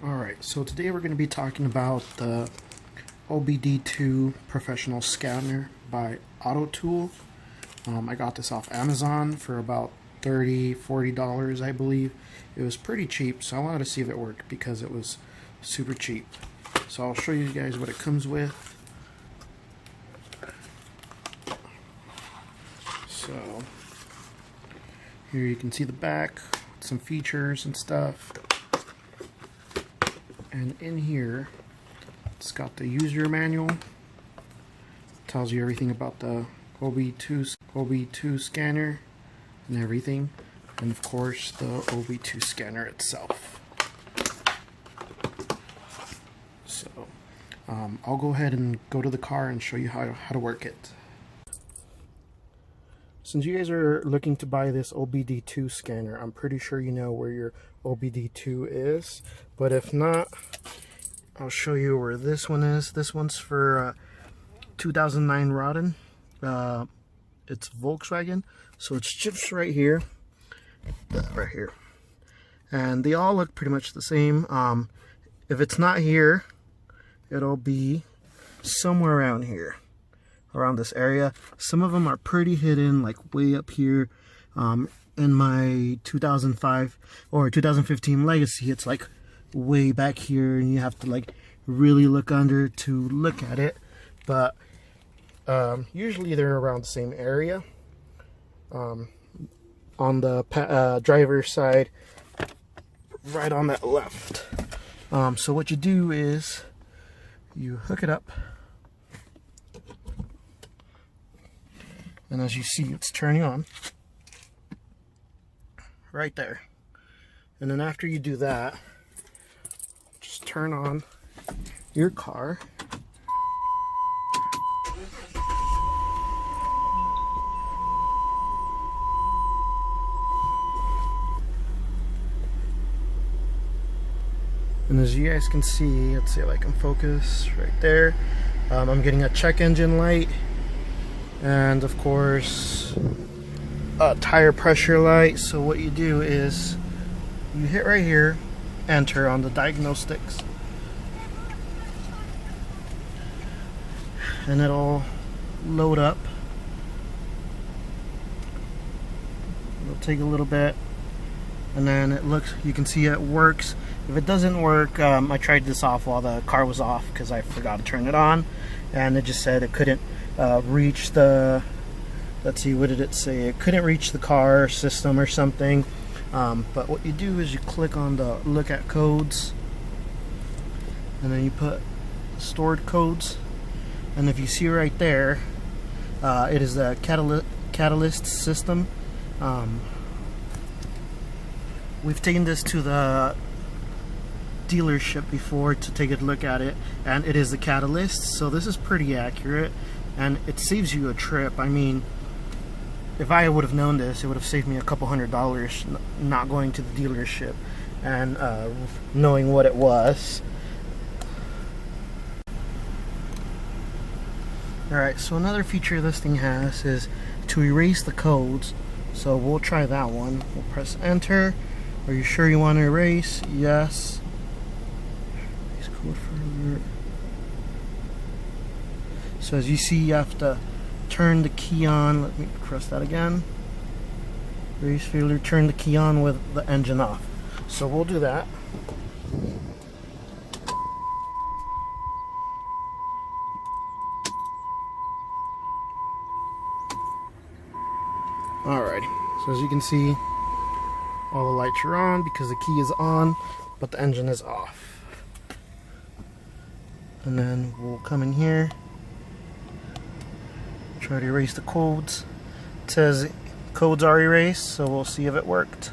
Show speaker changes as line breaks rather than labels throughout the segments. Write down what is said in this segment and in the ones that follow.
Alright, so today we're going to be talking about the OBD2 professional scanner by Autool. I got this off Amazon for about $30–40, I believe. It was pretty cheap, so I wanted to see if it worked because it was super cheap. So I'll show you guys what it comes with. So here you can see the back, some features and stuff. And in here, it's got the user manual. Tells you everything about the OBD2 scanner and everything. And of course, the OBD2 scanner itself. So, I'll go ahead and go to the car and show you how to work it. Since you guys are looking to buy this OBD2 scanner, I'm pretty sure you know where your OBD2 is. But if not, I'll show you where this one is. This one's for 2009 Rodden. It's Volkswagen, so it's just right here. Right here. And they all look pretty much the same. If it's not here, it'll be somewhere around here. Around this area. Some of them are pretty hidden, like way up here. In my 2005 or 2015 Legacy, it's like way back here, and you have to like really look under to look at it. But usually they're around the same area. On the driver's side, right on that left. So what you do is you hook it up. And as you see, it's turning on right there. And then after you do that, just turn on your car. And as you guys can see, let's see if I can focus right there. I'm getting a check engine light. And of course, a tire pressure light. So what you do is you hit right here, enter on the diagnostics, and it'll load up. It'll take a little bit, and then it looks, you can see it works. If it doesn't work, I tried this off while the car was off because I forgot to turn it on, and it just said it couldn't reach the, let's see, what did it say? It couldn't reach the car system or something. But what you do is you click on the look at codes, and then you put stored codes, and if you see right there, it is the catalyst system. We've taken this to the dealership before to take a look at it, and it is the catalyst, so this is pretty accurate, and it saves you a trip. I mean, if I would have known this, it would have saved me a couple $100 not going to the dealership and knowing what it was. Alright, so another feature this thing has is to erase the codes, so we'll try that one. We'll press enter. Are you sure you want to erase? Yes. Code further. So as you see, you have to turn the key on. Let me press that again. Erase failure. Turn the key on with the engine off. So we'll do that. Alrighty. So as you can see, all the lights are on because the key is on, but the engine is off. And then we'll come in here, try to erase the codes. It says codes are erased, so we'll see if it worked.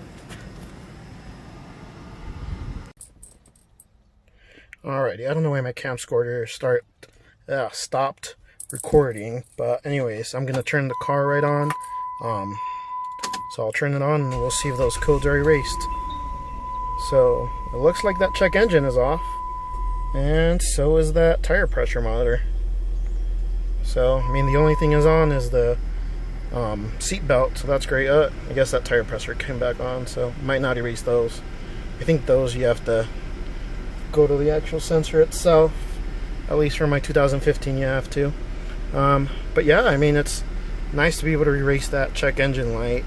Alrighty, I don't know why my camcorder stopped recording, but anyways, I'm gonna turn the car right on. So I'll turn it on and we'll see if those codes are erased. So it looks like that check engine is off. And so is that tire pressure monitor. So, I mean, the only thing is on is the seat belt, so that's great. I guess that tire pressure came back on, so might not erase those. I think those you have to go to the actual sensor itself. At least for my 2015 you have to. But yeah, I mean, it's nice to be able to erase that check engine light.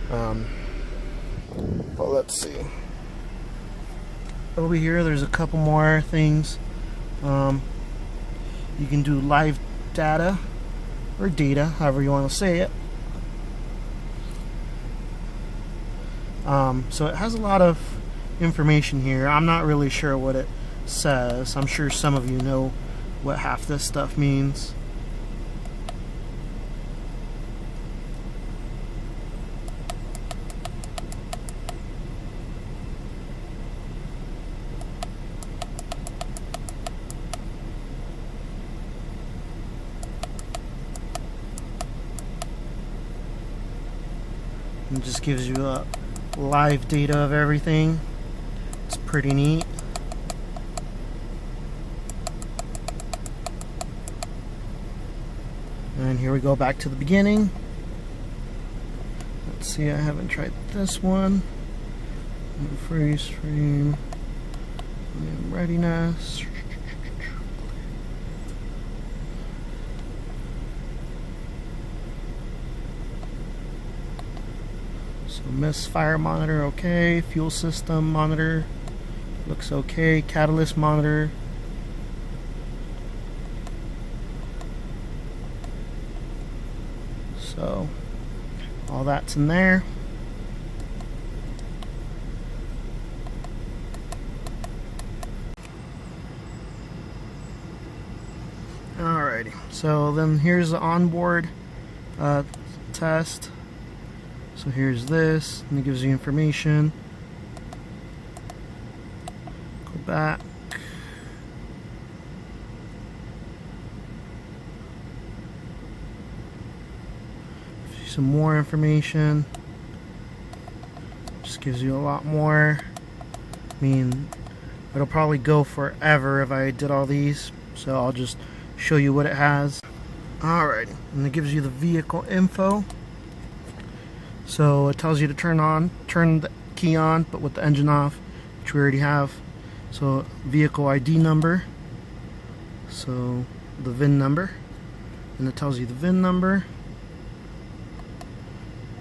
But let's see. Over here there's a couple more things. You can do live data or data, however you want to say it. So it has a lot of information here. I'm not really sure what it says. I'm sure some of you know what half this stuff means. It just gives you a live data of everything. It's pretty neat. And here we go back to the beginning. Let's see, I haven't tried this one. Freeze frame. Readiness. So misfire monitor, okay. Fuel system monitor looks okay. Catalyst monitor. So all that's in there. Alrighty, so then here's the onboard test. So here's this, and it gives you information. Go back. Some more information. Just gives you a lot more. I mean, it'll probably go forever if I did all these, so I'll just show you what it has. Alright, and it gives you the vehicle info. So it tells you to turn the key on, but with the engine off, which we already have. So vehicle ID number, so the VIN number, and it tells you the VIN number,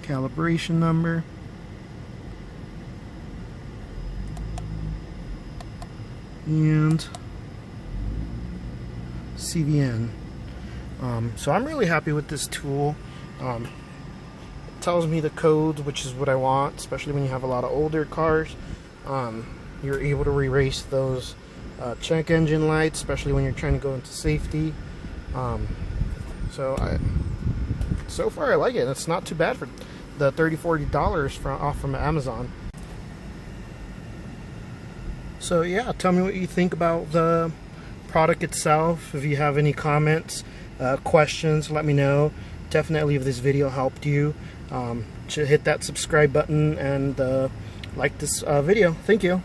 calibration number, and CVN. So I'm really happy with this tool. It tells me the codes, which is what I want, especially when you have a lot of older cars. You're able to erase those check engine lights, especially when you're trying to go into safety. So far I like it. It's not too bad for the $30–40 off from Amazon. So yeah, tell me what you think about the product itself. If you have any comments, questions, let me know. Definitely, if this video helped you, hit that subscribe button and like this video. Thank you.